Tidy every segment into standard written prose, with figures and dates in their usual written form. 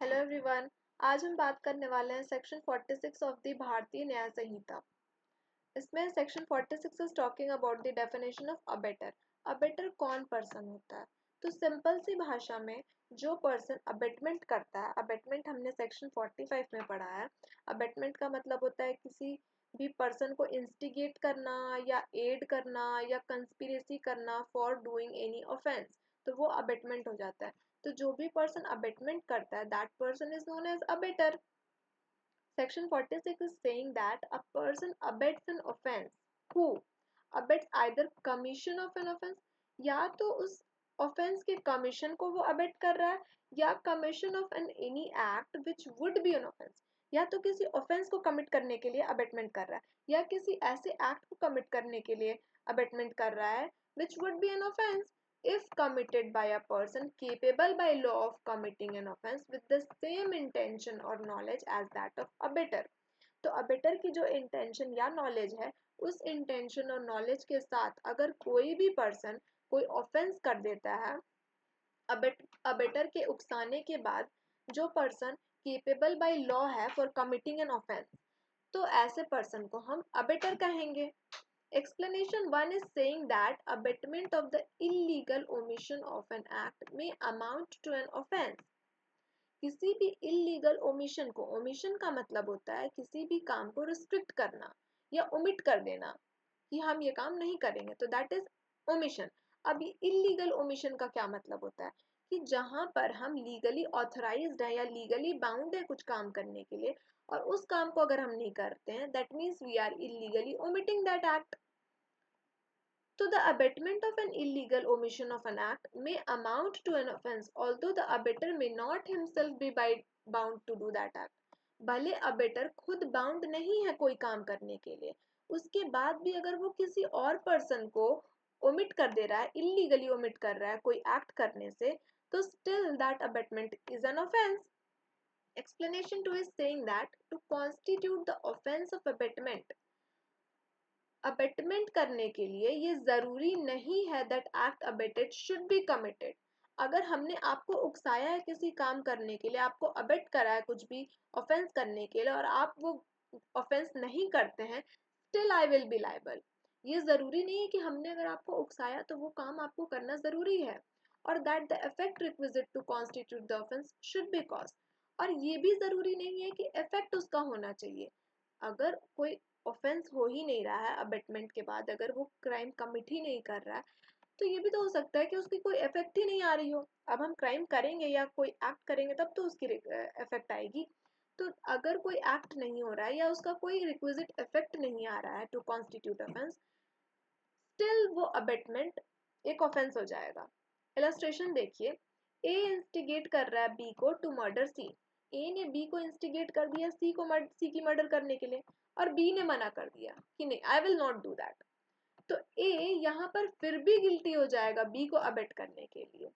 Hello everyone. आज हम बात करने वाले हैं सेक्शन 46 ऑफ द भारतीय न्याय संहिता। इसमें section 46 is talking about the definition of abettor. Abettor कौन पर्सन होता है? तो सिंपल सी भाषा में जो पर्सन अबेटमेंट करता है, अबेटमेंट हमने सेक्शन 45 में पढ़ा है। अबेटमेंट का मतलब होता है किसी भी पर्सन को इंस्टिगेट करना या एड करना या कंस्पिरेसी करना फॉर डूइंग एनी ऑफेंस, तो वो अबेटमेंट हो जाता है। तो जो भी पर्सन अबेटमेंट करता है, that person is known as abettor. Section 46 is saying that a person abets an offense who abets either commission of an offense, या तो उस offense के commission को वो abet कर रहा है, या commission of an any act which would be an offense, या तो किसी offense को commit करने के लिए abatement कर रहा है, या किसी ऐसे act को commit करने के लिए abatement कर रहा है which would be an offense if committed by a person capable by law of committing an offense with the same intention or knowledge as that of abettor। तो अबेटर की जो इंटेंशन या नॉलेज है, उस intention और knowledge के साथ अगर कोई भी पर्सन कोई ऑफेंस कर देता है अबेटर के उकसाने के बाद, जो पर्सन केपेबल बाय लॉ है फॉर कमिटिंग एन ऑफेंस, तो ऐसे पर्सन को हम अबेटर कहेंगे। Explanation 1 is saying that abatement of the illegal omission of an act may amount to an offense। किसी भी इलीगल ओमिशन को, ओमिशन का मतलब होता है किसी भी काम को रिस्ट्रिक्ट करना या ओमिट कर देना कि हम ये काम नहीं करेंगे, तो दैट इज ओमिशन। अब ये इलीगल ओमिशन का क्या मतलब होता है कि जहां पर हम लीगली ऑथराइज्ड है या लीगली बाउंड है कुछ काम करने के लिए, और उस काम को अगर हम नहीं करते हैं, that means we are illegally omitting that act. So the abatement of an illegal omission of an act may amount to an offense, although the abater may not himself be bound to do that act। भले abettor खुद bound नहीं है कोई काम करने के लिए, उसके बाद भी अगर वो किसी और पर्सन को ओमिट कर दे रहा है, इलीगली ओमिट कर रहा है कोई एक्ट करने से, तो still that abetment is an offence. Explanation 2 is saying that to constitute the offense of abatement, abetment करने के लिए ये जरूरी नहीं है that act abetted should be committed. अगर हमने आपको उकसाया है किसी काम करने के लिए, आपको अबेट करा है कुछ भी ऑफेंस करने के लिए, और आप वो ऑफेंस नहीं करते हैं, still I will be liable. ये जरूरी नहीं है कि हमने अगर आपको उकसाया तो वो काम आपको करना जरूरी है, और that the effect requisite to constitute the offence should be cause, और ये भी जरूरी नहीं है कि इफेक्ट उसका होना चाहिए। अगर कोई ऑफेंस हो ही नहीं रहा है अबेटमेंट के बाद, अगर वो क्राइम कमिट ही नहीं कर रहा है, तो ये भी तो हो सकता है कि उसकी कोई इफेक्ट ही नहीं आ रही हो। अब हम क्राइम करेंगे या कोई एक्ट करेंगे तब तो उसकी इफेक्ट आएगी। तो अगर कोई एक्ट नहीं हो रहा है या उसका कोई रिक्विजिट इफेक्ट नहीं आ रहा है टू कॉन्स्टिट्यूट ऑफेंस, स्टिल वो अबेटमेंट एक ऑफेंस हो जाएगा। इलस्ट्रेशन देखिए, ए इंस्टिगेट कर रहा है बी को टू मर्डर सी। ए ने बी को इंस्टिगेट कर दिया सी की मर्डर करने के लिए, और बी ने मना कर दिया कि नहीं, I will not do that. तो ए यहाँ पर फिर भी गिल्टी हो जाएगा बी को अबेट करने के लिए।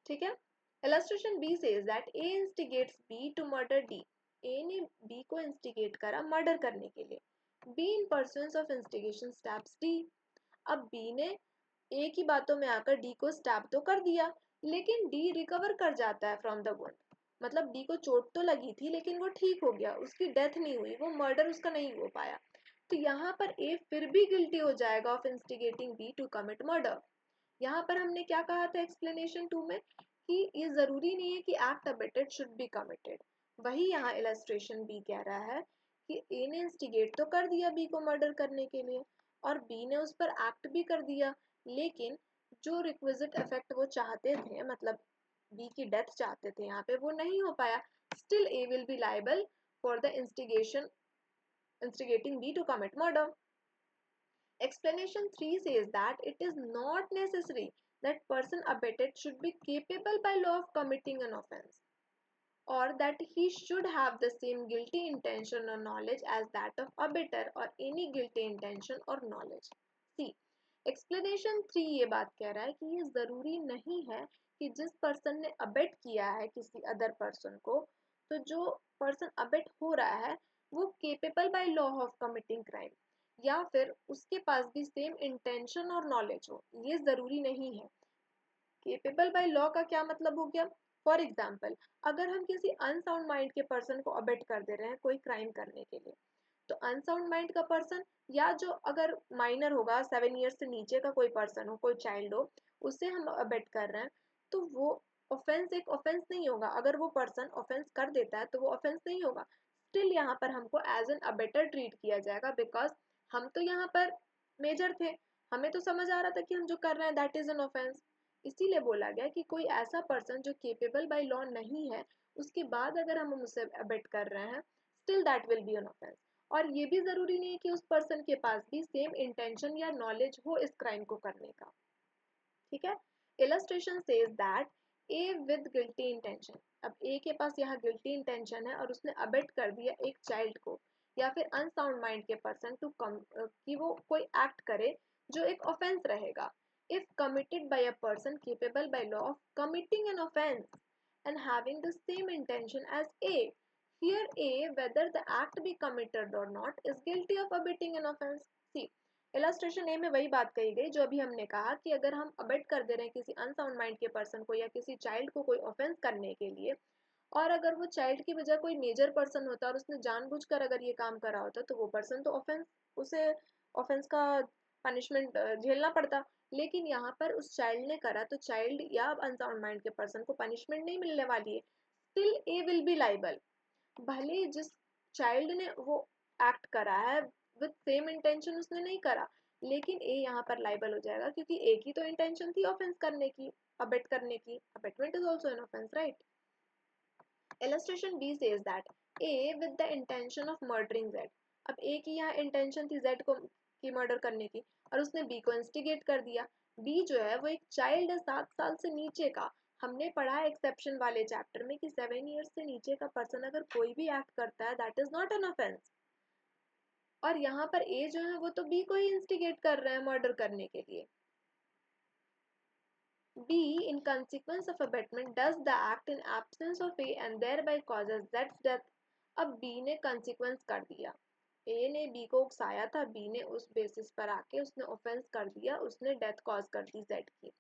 ठीक है। Illustration B says that A instigates B to murder D. A ने बी को इंस्टिगेट करा मर्डर करने के लिए। B in pursuance of instigation stabs D. अब बी ने ए की बातों में आकर डी को स्टैप तो कर दिया, लेकिन डी रिकवर कर जाता है फ्रॉम द वुंड। मतलब डी को चोट तो लगी थी लेकिन वो ठीक हो गया, उसकी डेथ नहीं हुई, वो मर्डर उसका नहीं हो पाया। तो यहाँ पर ए फिर भी गिल्टी हो जाएगा of instigating B to commit murder. यहाँ पर हमने क्या कहा था एक्सप्लेनेशन 2 में कि ये जरूरी नहीं है कि act abetted should be committed. वही यहाँ इलस्ट्रेशन बी कह रहा है कि ए ने इंस्टिगेट तो कर दिया बी को मर्डर करने के लिए, और बी ने उस पर एक्ट भी कर दिया, लेकिन जो रिक्विजिट इफेक्ट वो चाहते थे, मतलब बी की डेथ चाहते थे, यहाँ पे वो नहीं हो पाया। Still a will be liable for the instigating B to commit murder। Explanation 3 says that it is not necessary that person abated should be capable by law of committing an offense, or that he should have the same guilty intention or knowledge as that of abater or any guilty intention or knowledge। See, explanation 3 ये बात कह रहा है कि ये ज़रूरी नहीं है कि जिस पर्सन ने अबेट किया है किसी अदर पर्सन को, तो जो पर्सन अबेट हो रहा है वो capable by law of committing crime, या फिर उसके पास भी सेम इंटेंशन और नॉलेज हो। ये ज़रूरी नहीं है। केपेबल बाय लॉ का क्या मतलब हो गया? फॉर एग्जाम्पल, अगर हम किसी अनसाउंड माइंड के पर्सन को अबेट कर दे रहे हैं कोई क्राइम करने के लिए, तो अनसाउंड माइंड का पर्सन या जो अगर माइनर होगा 7 ईयर्स से नीचे का कोई पर्सन हो, कोई चाइल्ड हो, उसे हम अबेट कर रहे हैं, तो वो ऑफेंस एक ऑफेंस नहीं होगा। अगर वो पर्सन ऑफेंस कर देता है तो वो ऑफेंस नहीं होगा। स्टिल यहाँ पर हमको एज एन अबेटर ट्रीट किया जाएगा, बिकॉज हम तो यहाँ पर मेजर थे, हमें तो समझ आ रहा था कि हम जो कर रहे हैं दैट इज एन ऑफेंस। इसीलिए बोला गया कि कोई ऐसा पर्सन जो केपेबल बाय लॉ नहीं है, उसके बाद अगर हम उसे अबेट कर रहे हैं, still that will be an offence. और ये भी जरूरी नहीं है कि उस पर्सन के पास भी सेम इंटेंशन या नॉलेज हो इस क्राइम को करने का। ठीक है। Illustration says that A with guilty intention, अब ए के पास यहाँ गिल्टी इंटेंशन है और उसने अबेट कर दिया एक चाइल्ड को या फिर अनसाउंड माइंड के पर्सन टू कम कि वो कोई एक्ट करे जो एक ऑफेंस रहेगा। If committed by a person capable by law of committing an offence and having the same intention as A. Here A, whether the act be committed or not, is guilty of abetting an offense. See, illustration A में वही बात कही गई जो अभी हमने कहा कि अगर हम अबेट कर दे रहे हैं किसी अनसाउंड माइंड के पर्सन को या किसी चाइल्ड को कोई ऑफेंस करने के लिए, और अगर वो चाइल्ड की बजाय कोई मेजर पर्सन होता और उसने जानबूझकर अगर ये काम करा होता तो वो पर्सन तो ऑफेंस, उसे ऑफेंस का पनिशमेंट झेलना पड़ता। लेकिन यहाँ पर उस चाइल्ड ने करा तो चाइल्ड या अनसाउंड माइंड के पर्सन को पनिशमेंट नहीं मिलने वाली है। Still a will be liable, भले जिस चाइल्ड ने वो एक्ट करा है विद सेम इंटेंशन उसने नहीं करा, लेकिन ए यहाँ पर लाइबल हो जाएगा क्योंकि ए की तो इंटेंशन थी ऑफेंस करने की, अबेट करने की। Abetment is also an offence, right. Illustration B says that A with the intention of murdering Z, अब A की यहाँ इंटेंशन थी Z को की मर्डर करने की और उसने B को इंस्टिगेट कर दिया। B जो है वो एक चाइल्ड है 7 साल से नीचे का। हमने पढ़ा है एक्सेप्शन वाले चैप्टर में कि 7 ईयर्स से नीचे का पर्सन अगर कोई भी एक्ट करता है that is not an offence. और यहाँ पर A जो है वो तो B को ही इंस्टिगेट कर रहे हैं मर्डर करने के लिए। B, in consequence of abatement, does the act in absence of A and thereby causes Z's death. अब B ने consequence कर दिया, A ने B को उकसाया था, B ने उस बेसिस पर आके उसने ऑफेंस कर दिया, उसने डेथ कॉज कर दी Z की।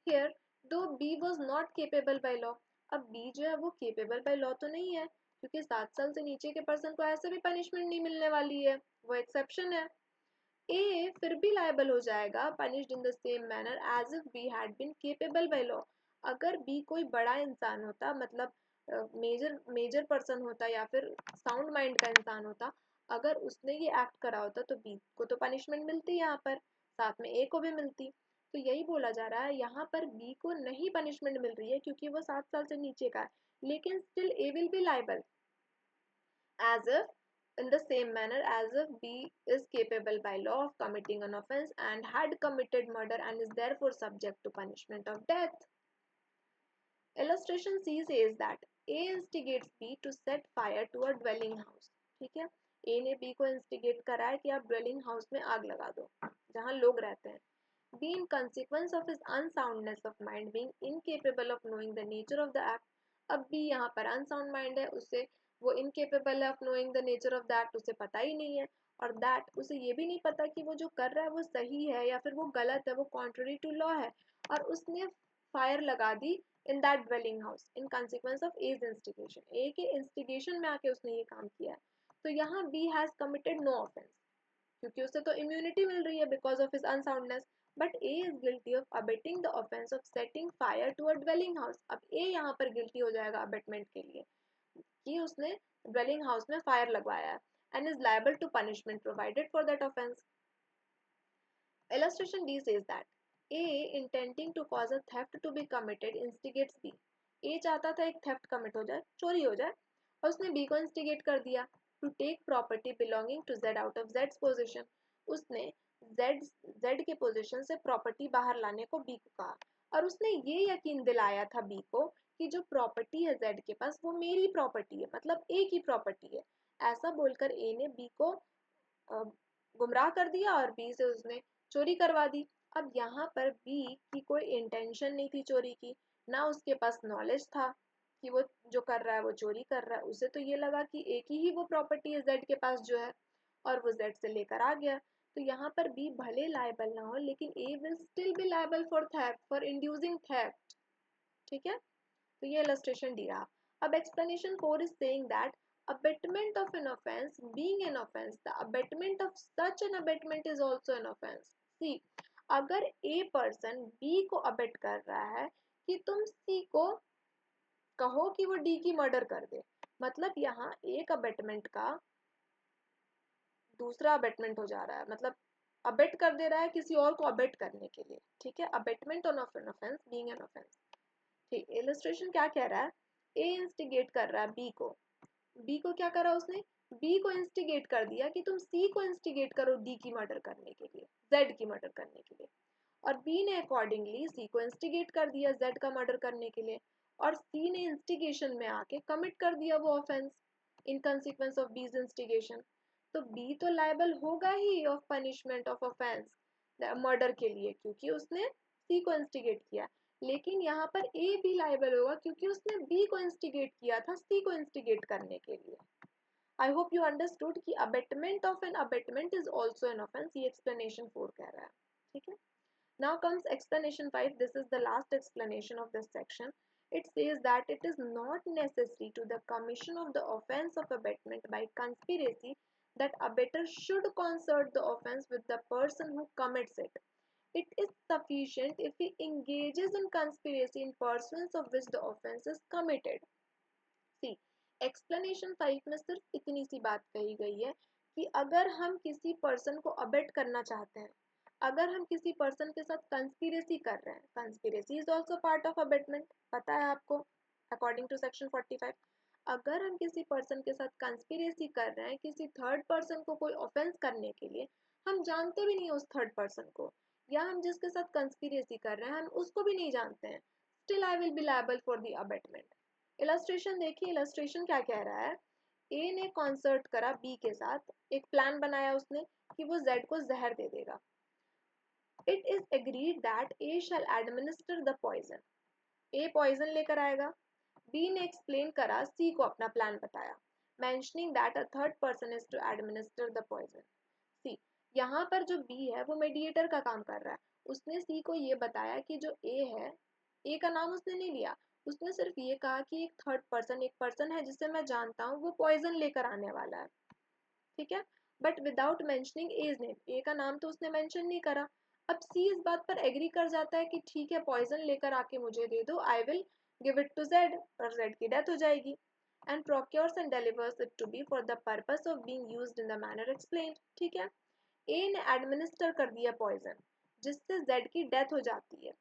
Here, though B was not capable by law, अब B जो है वो capable by law तो नहीं है क्योंकि 7 साल से नीचे के पर्सन को ऐसे भी पनिशमेंट नहीं मिलने वाली है, वो एक्सेप्शन है। ए फिर भी लायबल हो जाएगा punished in the same manner as if B had been capable by law। अगर B कोई बड़ा इंसान होता, मतलब मेजर पर्सन होता या फिर साउंड माइंड का इंसान होता, अगर उसने ये एक्ट करा होता तो B को तो पनिशमेंट मिलती यहाँ पर, साथ में A को भी मिलती। तो यही बोला जा रहा है यहाँ पर B को नहीं पनिशमेंट मिल रही है क्योंकि वो 7 साल से नीचे का है, लेकिन still A will be liable as if in the same manner as if B is capable by law of committing an offense and had committed murder and is therefore subject to punishment of death. Illustration C says that A instigates B to set fire to a dwelling house. ठीक है, A ने B को instigate करा है कि आप dwelling house में आग लगा दो जहाँ लोग रहते हैं। B in consequence of his unsoundness of mind being incapable of knowing the nature of the act, अब B यहाँ पर unsound mind है, उससे वो incapable है of knowing the nature of the act, उसे पता ही नहीं है, और that उसे ये भी नहीं पता कि वो जो कर रहा है वो सही है या फिर वो गलत है, वो contrary to law है, और उसने फायर लगा दी in that dwelling house in consequence of A's instigation, A के instigation में आके उसने ये काम किया है। तो यहाँ B has committed no offense क्योंकि उसे तो इम्यूनिटी मिल रही है because of his unsoundness, but A is guilty of abetting the offence of setting fire to a dwelling house. अब ए यहाँ पर गिल्टी हो जाएगा अबेटमेंट के लिए कि उसने ड्वेलिंग हाउस में फायर लगवाया है and is liable to punishment provided for that offence. Illustration D says that A intending to cause a theft to be committed instigates B. A चाहता था एक theft commit हो जाए, चोरी हो जाए, और उसने B को instigate कर दिया to take property belonging to Z out of Z's possession. उसने Z के पोजीशन से प्रॉपर्टी बाहर लाने को B को कहा और उसने ये यकीन दिलाया था B को कि जो प्रॉपर्टी है Z के पास वो मेरी प्रॉपर्टी है, मतलब A की प्रॉपर्टी है। ऐसा बोलकर A ने B को गुमराह कर दिया और B से उसने चोरी करवा दी। अब यहाँ पर B की कोई इंटेंशन नहीं थी चोरी की, ना उसके पास नॉलेज था कि वो जो कर रहा है वो चोरी कर रहा है, उसे तो ये लगा कि एक ही वो प्रॉपर्टी है Z के पास जो है और वो Z से लेकर आ गया। तो यहाँ पर B भले लायबल ना हो लेकिन A will still be liable for theft, for inducing theft. ठीक है, तो ये इलस्ट्रेशन डी रहा। अब explanation 4 is saying that abetment of an offence being an offence, the abetment of such an abetment is also an offence. See, अगर a person B को abet कर रहा है कि तुम सी को कहो कि वो डी की मर्डर कर दे, मतलब यहाँ एक अबेटमेंट का दूसरा अबेटमेंट हो जा रहा है, मतलब अबेट कर दे रहा है किसी और को अबेट करने के लिए, ठीक है। Abetment on of an offence being an offence, ठीक। इलस्ट्रेशन क्या कह रहा है, ए इंस्टिगेट कर रहा है बी को, बी को क्या करा उसने, बी को इंस्टिगेट कर दिया कि तुम सी को इंस्टिगेट करो डी की मर्डर करने के लिए, जेड की मर्डर करने के लिए, और बी ने अकॉर्डिंगली सी को इंस्टिगेट कर दिया जेड का मर्डर करने के लिए, और सी ने इंस्टिगेशन में आके कमिट कर दिया वो offence in consequence of B's instigation. तो बी तो लायबल होगा ही of punishment of offence murder के लिए, क्योंकि उसने सी को इंस्टिगेट किया। लेकिन यहाँ पर ए भी लायबल होगा क्योंकि उसने बी को इंस्टिगेट किया था सी को इंस्टिगेट करने के लिए। आई होप यू अंडरस्टूड कि abetment of an abetment is also an offence, ये एक्सप्लेनेशन 4 कह रहा है, ठीक है। Now comes explanation 5. This is the last explanation of this section. It says that it is not necessary to the commission of the offense of abetment by conspiracy that abettor should concert the offense with the person who commits it. It is sufficient if he engages in conspiracy in pursuance of which the offense is committed. See, explanation 5 में सिर्फ इतनी सी बात कही गई है कि अगर हम किसी पर्सन को अबेट करना चाहते हैं, अगर हम किसी पर्सन के साथ कंस्पिरेसी कर रहे हैं, conspiracy is also part of abetment, पता है आपको, अकॉर्डिंग टू सेक्शन 45। अगर हम किसी पर्सन के साथ कंस्पिरेसी कर रहे हैं किसी थर्ड पर्सन को कोई ऑफेंस करने के लिए, हम जानते भी नहीं उस थर्ड पर्सन को, या हम जिसके साथ कंस्पिरेसी कर रहे हैं हम उसको भी नहीं जानते हैं, still I will be liable for the abetment. Illustration देखिए, इलस्ट्रेशन क्या कह रहा है, ए ने कॉन्सर्ट करा बी के साथ, एक प्लान बनाया उसने कि वो जेड को जहर दे देगा। It is agreed that A shall administer the poison, A poison लेकर आएगा। बी ने एक्सप्लेन करा, सी को अपना प्लान बताया, mentioning that a third person is to administer the poison. See, यहाँ पर जो बी है वो मेडिएटर का काम कर रहा है, उसने सी को ये बताया कि जो ए है, ए का नाम उसने नहीं लिया, उसने सिर्फ ये कहा कि एक थर्ड पर्सन, एक पर्सन है जिसे मैं जानता हूँ वो पॉइजन लेकर आने वाला है, ठीक है, but without mentioning A's name, A का नाम तो उसने मेंशन नहीं करा। अब सी इस बात पर एग्री कर जाता है कि ठीक है पॉइजन लेकर आके मुझे दे दो, I will give it to Z, और जेड की डेथ हो जाएगी, and procures and delivers it to B for the purpose of being used in the manner explained, ठीक है। ए ने एडमिनिस्टर कर दिया पॉइजन जिससे जेड की डेथ हो जाती है।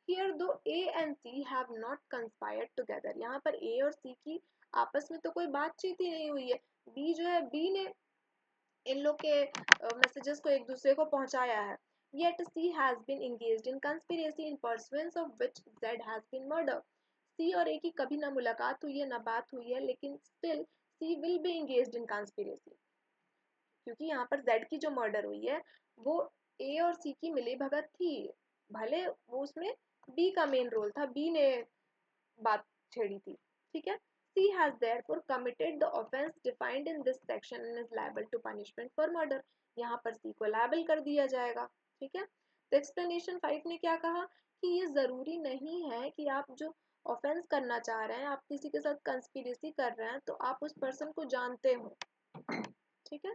हियर दो A and C have not conspired together, यहाँ पर ए और सी की आपस में तो कोई बातचीत ही नहीं हुई है, बी जो है, बी ने इन लोग के मैसेजेस को एक दूसरे को पहुंचाया है। Yet C has been engaged in conspiracy in pursuance of which Z has been murdered. C और A की कभी ना मुलाकात हुई है ना बात हुई है, लेकिन still C will be engaged in conspiracy, क्योंकि यहाँ पर Z की जो मर्डर हुई है वो A और C की मिली भगत थी, भले वो उसमें B का मेन रोल था, B ने बात छेड़ी थी, ठीक है। C has therefore committed the offense defined in this section and is liable to punishment for murder. यहाँ पर C को लायबल कर दिया जाएगा, ठीक है। तो एक्सप्लेनेशन 5 ने क्या कहा कि ये जरूरी नहीं है कि आप जो ऑफेंस करना चाह रहे हैं, आप किसी के साथ कंस्पिरेसी कर रहे हैं तो आप उस पर्सन को जानते हो, ठीक है।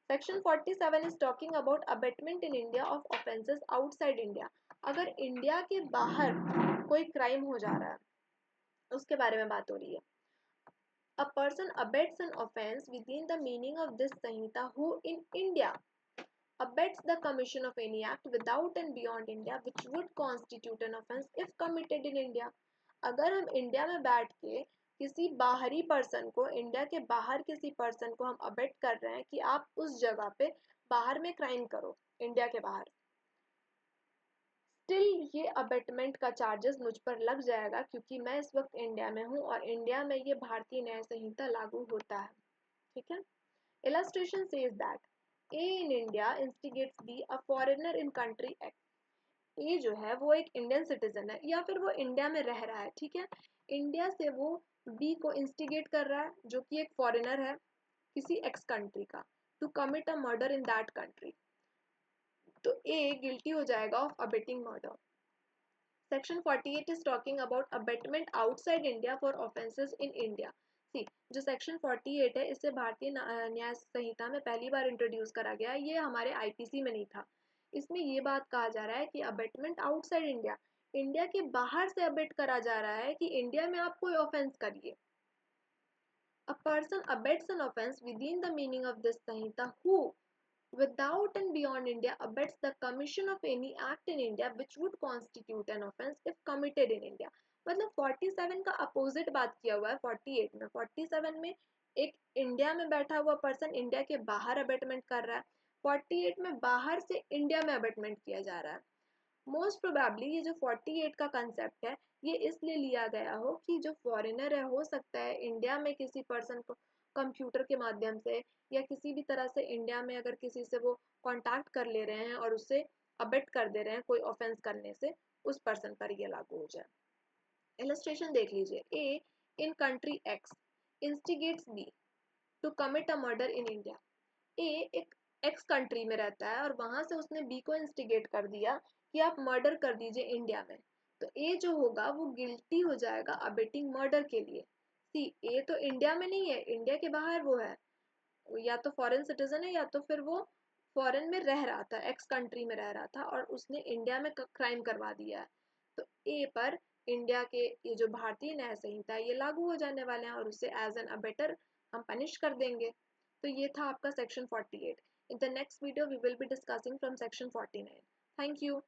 Section 47 is talking about abetment in India of offences outside India. अगर इंडिया के बाहर कोई क्राइम हो जा रहा है उसके बारे में बात हो रही है। A person abets an offense within the meaning of this Sanhita who in India abets the commission of any act without and beyond India which would constitute an offense if committed in India. अगर हम India में बैठ के किसी बाहरी person को, India के बाहर किसी पर्सन को हम अबेट कर रहे हैं कि आप उस जगह पे बाहर में क्राइम करो, इंडिया के बाहर, स्टिल ये अबेटमेंट का चार्जेस मुझ पर लग जाएगा क्योंकि मैं इस वक्त इंडिया में हूँ और इंडिया में ये भारतीय न्याय संहिता लागू होता है, ठीक है। Illustration says that A in India instigates B a foreigner in country X. A जो है वो एक इंडियन सिटीजन है या फिर वो इंडिया में रह रहा है, ठीक है। इंडिया से वो बी को इंस्टिगेट कर रहा है जो कि एक फॉरेनर है किसी एक्स कंट्री का, to commit a murder in that country. तो ए गिल्टी हो जाएगा of abetting murder. Section 48 is talking about abatement outside India for offences in India. See, जो सेक्शन 48 है इसे भारतीय न्याय संहिता में पहली बार इंट्रोड्यूस करा गया, ये हमारे आईपीसी में नहीं था। इसमें ये बात कहा जा रहा है कि अबेटमेंट आउटसाइड इंडिया, इंडिया के बाहर से अबेट करा जा रहा है कि इंडिया में आप कोई ऑफेंस करिए। A person abets an offence within the meaning of this Sanhita who, without and beyond India, abets the commission of any act in India which would constitute an offence if committed in India. मतलब 47 का opposite बात किया हुआ है 48 में। 47 में एक India में बैठा हुआ पर्सन इंडिया के बाहर अबेटमेंट कर रहा है, 48 में बाहर से इंडिया में अबेटमेंट किया जा रहा है। मोस्ट प्रोबेबली ये जो 48 का कंसेप्ट है ये इसलिए लिया गया हो कि जो फॉरेनर है हो सकता है इंडिया में किसी पर्सन को कंप्यूटर के माध्यम से या किसी भी तरह से इंडिया में अगर किसी से वो कांटेक्ट कर ले रहे हैं और उससे अबेट कर दे रहे हैं कोई ऑफेंस करने से, उस पर्सन पर ये लागू हो जाए। इलस्ट्रेशन देख लीजिए। A in country X instigates B to commit a murder in India. A एक एक्स कंट्री में रहता है और वहां से उसने बी को इंस्टिगेट कर दिया कि आप मर्डर कर दीजिए इंडिया में, तो ए जो होगा वो गिल्टी हो जाएगा अबेटिंग मर्डर के लिए। सी, ए तो इंडिया में नहीं है, इंडिया के बाहर वो है, या तो फॉरेन सिटीजन है या तो फिर वो फॉरेन में रह रहा था, एक्स कंट्री में रह रहा था और उसने इंडिया में क्राइम करवा दिया है, तो ए पर इंडिया के ये जो भारतीय न्याय संहिता है ये लागू हो जाने वाले हैं और उसे एज एन अबेटर हम पनिश कर देंगे। तो ये था आपका section 48। In the next video we will be discussing from section 49। Thank you.